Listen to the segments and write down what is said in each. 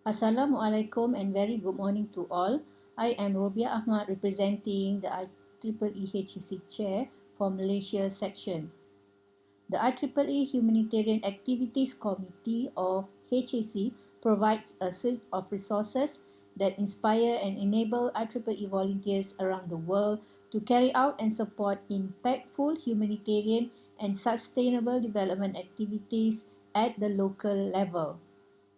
Assalamualaikum and very good morning to all. I am Robia Ahmad representing the IEEE HEC Chair for Malaysia section. The IEEE Humanitarian Activities Committee or HAC provides a suite of resources that inspire and enable IEEE volunteers around the world to carry out and support impactful humanitarian and sustainable development activities at the local level.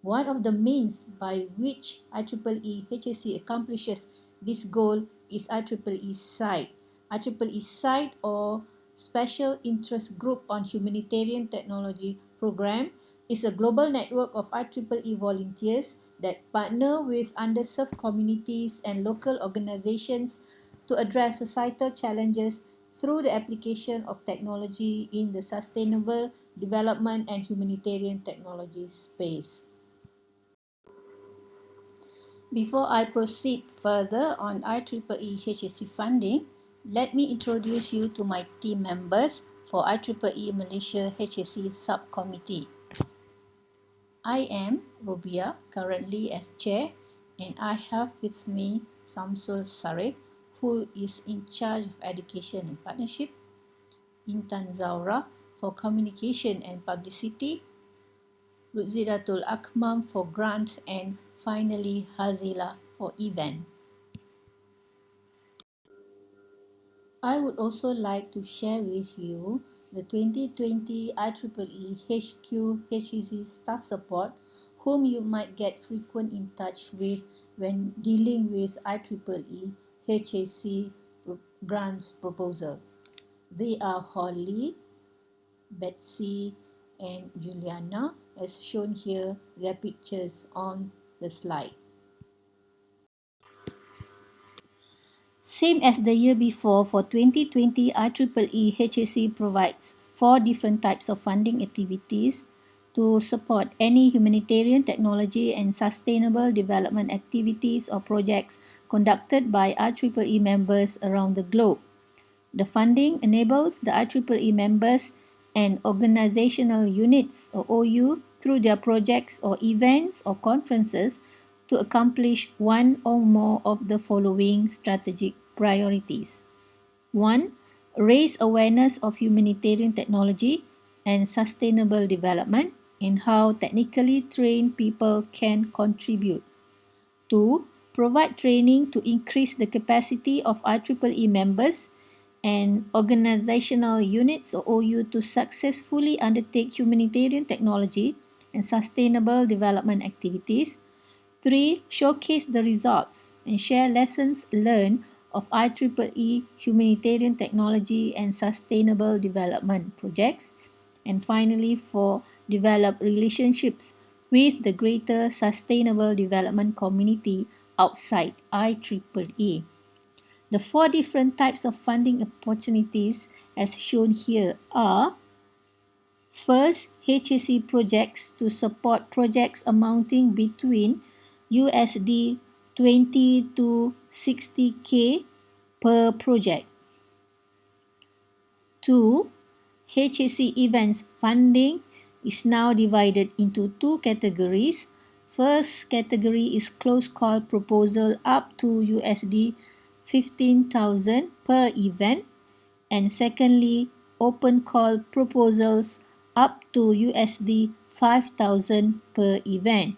One of the means by which IEEE HAC accomplishes this goal is IEEE SITE. IEEE SITE or Special Interest Group on Humanitarian Technology Program is a global network of IEEE volunteers that partner with underserved communities and local organizations to address societal challenges through the application of technology in the sustainable development and humanitarian technology space. Before I proceed further on IEEE HSC funding, let me introduce you to my team members for IEEE Malaysia HSC Subcommittee. I am Rubia, currently as Chair, and I have with me Samsul Sarif, who is in charge of Education and Partnership, Intan Zaura for Communication and Publicity, Ruzidatul Akmam for Grant, and finally Hazila for Event. I would also like to share with you the 2020 IEEE HQ HEC staff support, whom you might get frequent in touch with when dealing with IEEE HEC grants proposal. They are Holly, Betsy, and Juliana, as shown here, their pictures on the slide. Same as the year before, for 2020, IEEE HAC provides 4 different types of funding activities to support any humanitarian technology and sustainable development activities or projects conducted by IEEE members around the globe. The funding enables the IEEE members and organizational units or OU through their projects or events or conferences to accomplish one or more of the following strategic priorities. 1. Raise awareness of humanitarian technology and sustainable development and how technically trained people can contribute. 2. Provide training to increase the capacity of IEEE members and organizational units or OU to successfully undertake humanitarian technology and sustainable development activities. 3. Showcase the results and share lessons learned of IEEE humanitarian technology and sustainable development projects. And finally, 4. Develop relationships with the greater sustainable development community outside IEEE. The 4 different types of funding opportunities as shown here are: first, HAC projects to support projects amounting between USD 20 to 60K per project. 2. HAC events funding is now divided into 2 categories. First category is closed call proposal up to USD 15,000 per event, and secondly, open call proposals up to USD 5,000 per event.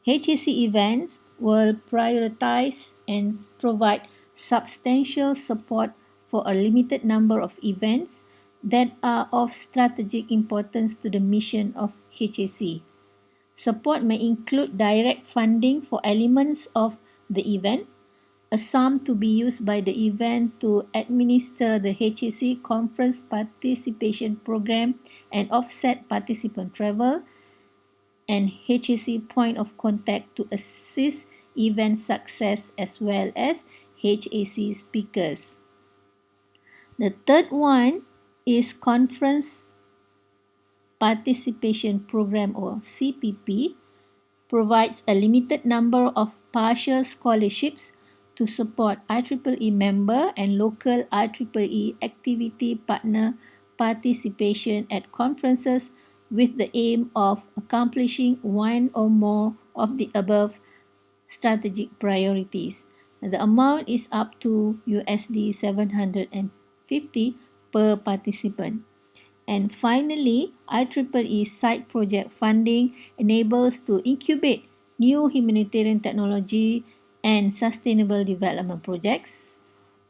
HAC events will prioritize and provide substantial support for a limited number of events that are of strategic importance to the mission of HAC. Support may include direct funding for elements of the event, a sum to be used by the event to administer the HAC conference participation program and offset participant travel, and HAC point of contact to assist event success as well as HAC speakers. The third one is Conference Participation Program or CPP, provides a limited number of partial scholarships to support IEEE member and local IEEE activity partner participation at conferences with the aim of accomplishing one or more of the above strategic priorities. The amount is up to USD 750 per participant. And finally, IEEE side project funding enables to incubate new humanitarian technology and sustainable development projects,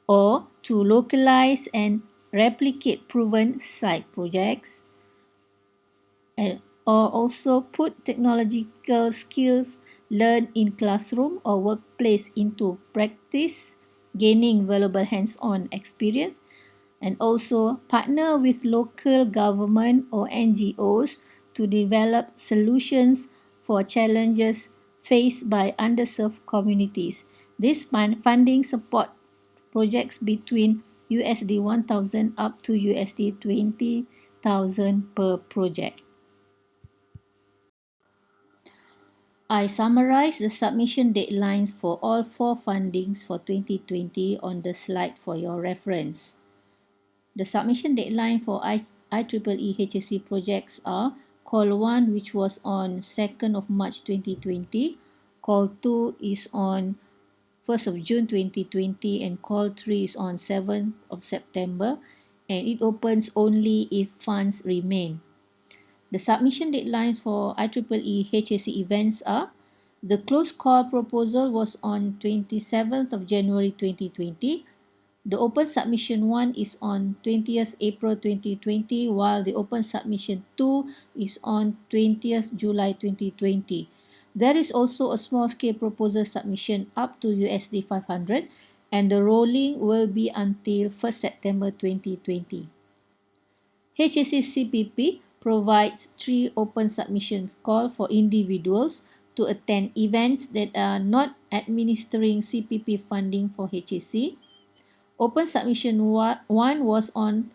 or to localize and replicate proven side projects, and or also put technological skills learned in classroom or workplace into practice, gaining valuable hands-on experience, and also partner with local government or NGOs to develop solutions for challenges faced by underserved communities. This funding support projects between USD 1,000 up to USD 20,000 per project. I summarize the submission deadlines for all four fundings for 2020 on the slide for your reference. The submission deadline for IEEE HSC projects are Call 1, which was on 2nd of March 2020, Call 2 is on 1st of June 2020, and Call 3 is on 7th of September, and it opens only if funds remain. The submission deadlines for IEEE HSC events are: the closed call proposal was on 27th of January 2020. The open submission 1 is on 20th April 2020, while the open submission 2 is on 20th July 2020. There is also a small scale proposal submission up to USD 500, and the rolling will be until 1st September 2020. HACCP provides 3 open submissions call for individuals to attend events that are not administering CPP funding for HAC. Open submission 1 was on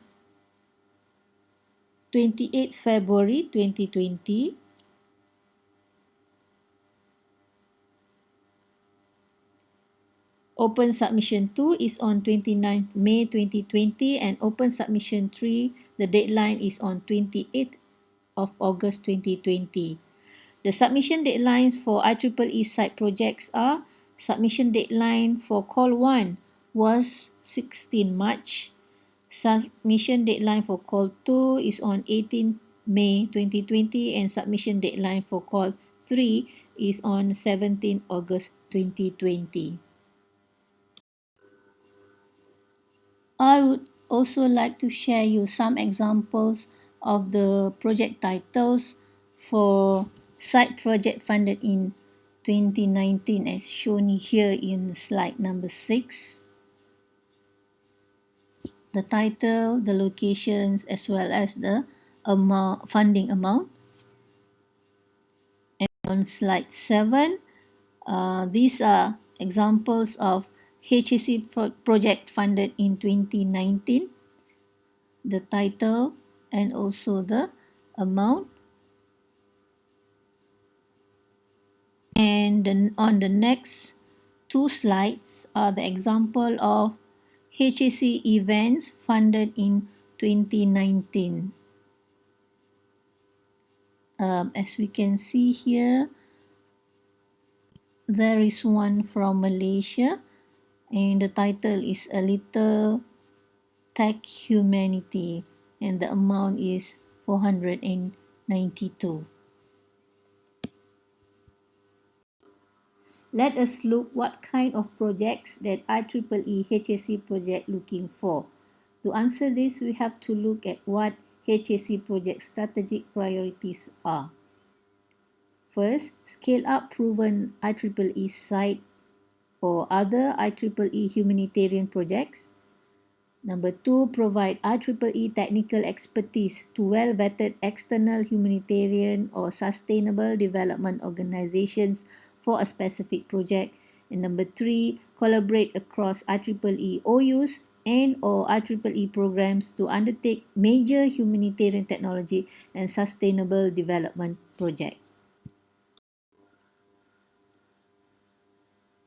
28 February 2020. Open submission 2 is on 29 May 2020, and open submission 3, the deadline is on 28th of August 2020. The submission deadlines for IEEE site projects are: submission deadline for Call 1 was 16 March. Submission deadline for Call 2 is on 18 May 2020, and submission deadline for Call 3 is on 17 August 2020. I would also like to share you some examples of the project titles for site project funded in 2019 as shown here in slide number 6. The title, the locations, as well as the funding amount. And on slide 7, these are examples of HAC project funded in 2019, the title, and also the amount. And then on the next 2 slides are the example of HAC events funded in 2019. As we can see here, there is one from Malaysia, and the title is A Little Tech Humanity, and the amount is 492. Let us look what kind of projects that IEEE HAC project looking for. To answer this, we have to look at what HAC project strategic priorities are. First, scale up proven IEEE site or other IEEE humanitarian projects. Number 2, provide IEEE technical expertise to well-vetted external humanitarian or sustainable development organizations for a specific project. And number 3, collaborate across IEEE OUs and or IEEE programs to undertake major humanitarian technology and sustainable development projects.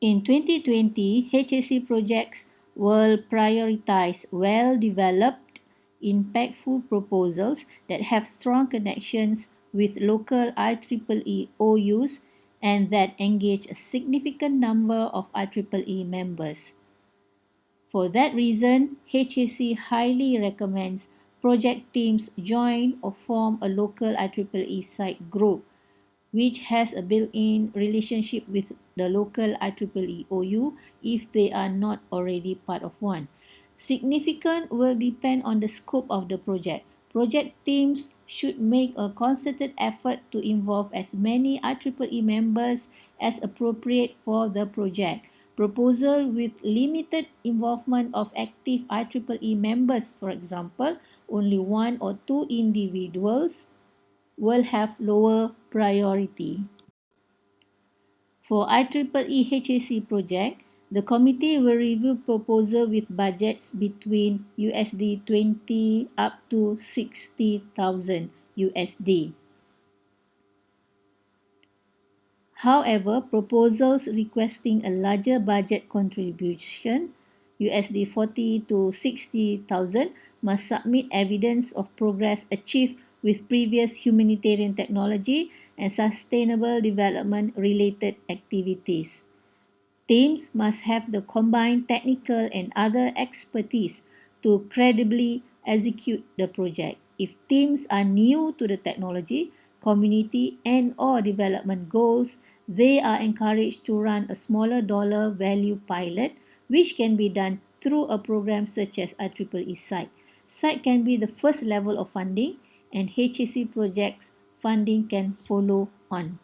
In 2020, HAC projects will prioritize well-developed, impactful proposals that have strong connections with local IEEE OUs and that engage a significant number of IEEE members. For that reason, HAC highly recommends project teams join or form a local IEEE site group which has a built-in relationship with the local IEEE OU if they are not already part of one. Significant will depend on the scope of the project. Project teams should make a concerted effort to involve as many IEEE members as appropriate for the project. Proposal with limited involvement of active IEEE members, for example, only one or two individuals, will have lower priority. For IEEE HAC project, the committee will review proposal with budgets between USD 20 up to 60,000 USD. However, proposals requesting a larger budget contribution, USD 40 to 60,000, must submit evidence of progress achieved with previous humanitarian technology and sustainable development related activities. Teams must have the combined technical and other expertise to credibly execute the project. If teams are new to the technology, community and or development goals, they are encouraged to run a smaller dollar value pilot, which can be done through a program such as IEEE Site. Site can be the first level of funding, and HAC projects funding can follow on.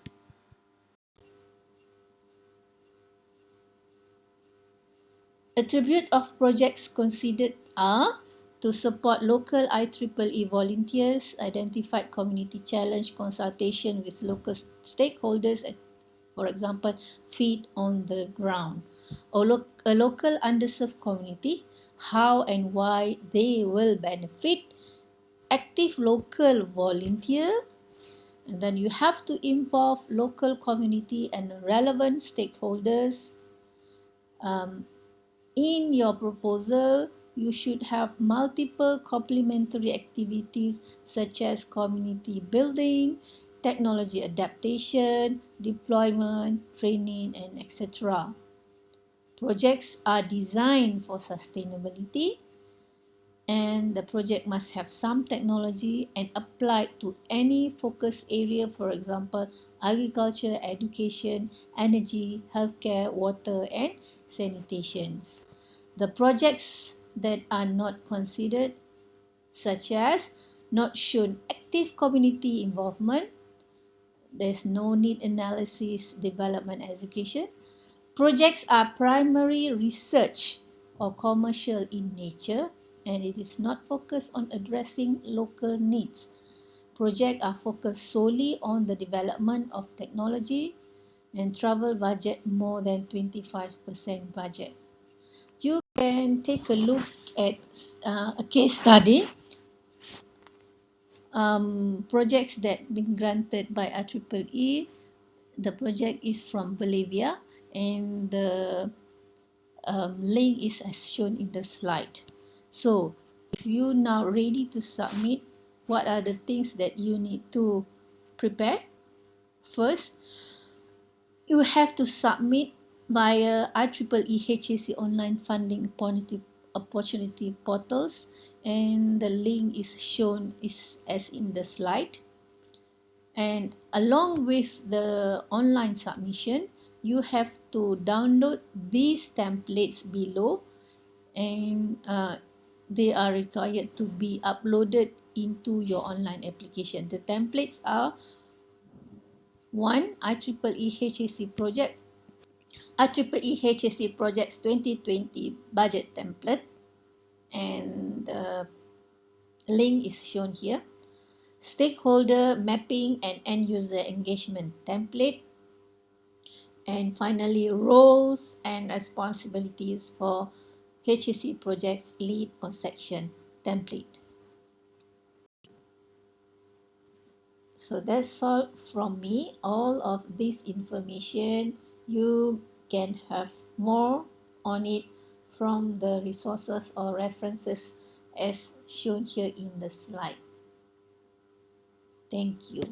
Attributes of projects considered are to support local IEEE volunteers, identified community challenge consultation with local stakeholders, for example, feet on the ground, or a local underserved community, how and why they will benefit, active local volunteer, and then you have to involve local community and relevant stakeholders. In your proposal, you should have multiple complementary activities such as community building, technology adaptation, deployment, training, and etc. Projects are designed for sustainability, and the project must have some technology and applied to any focus area, for example, agriculture, education, energy, healthcare, water, and sanitation. The projects that are not considered, such as not shown active community involvement, there's no need analysis, development, education. Projects are primary research or commercial in nature, and it is not focused on addressing local needs. Projects are focused solely on the development of technology and travel budget more than 25% budget. You can take a look at a case study, projects that been granted by IEEE. The project is from Bolivia, and the link is as shown in the slide. So if you now ready to submit, what are the things that you need to prepare? First, you have to submit via IEEE HAC online funding opportunity portals, and the link is shown as in the slide. And along with the online submission, you have to download these templates below, and they are required to be uploaded into your online application. The templates are: one, IEEE HAC project, IEEE HAC projects 2020 budget template, and the link is shown here. Stakeholder mapping and end user engagement template, and finally roles and responsibilities for HAC projects lead or section template. So that's all from me. All of this information, you can have more on it from the resources or references as shown here in the slide. Thank you.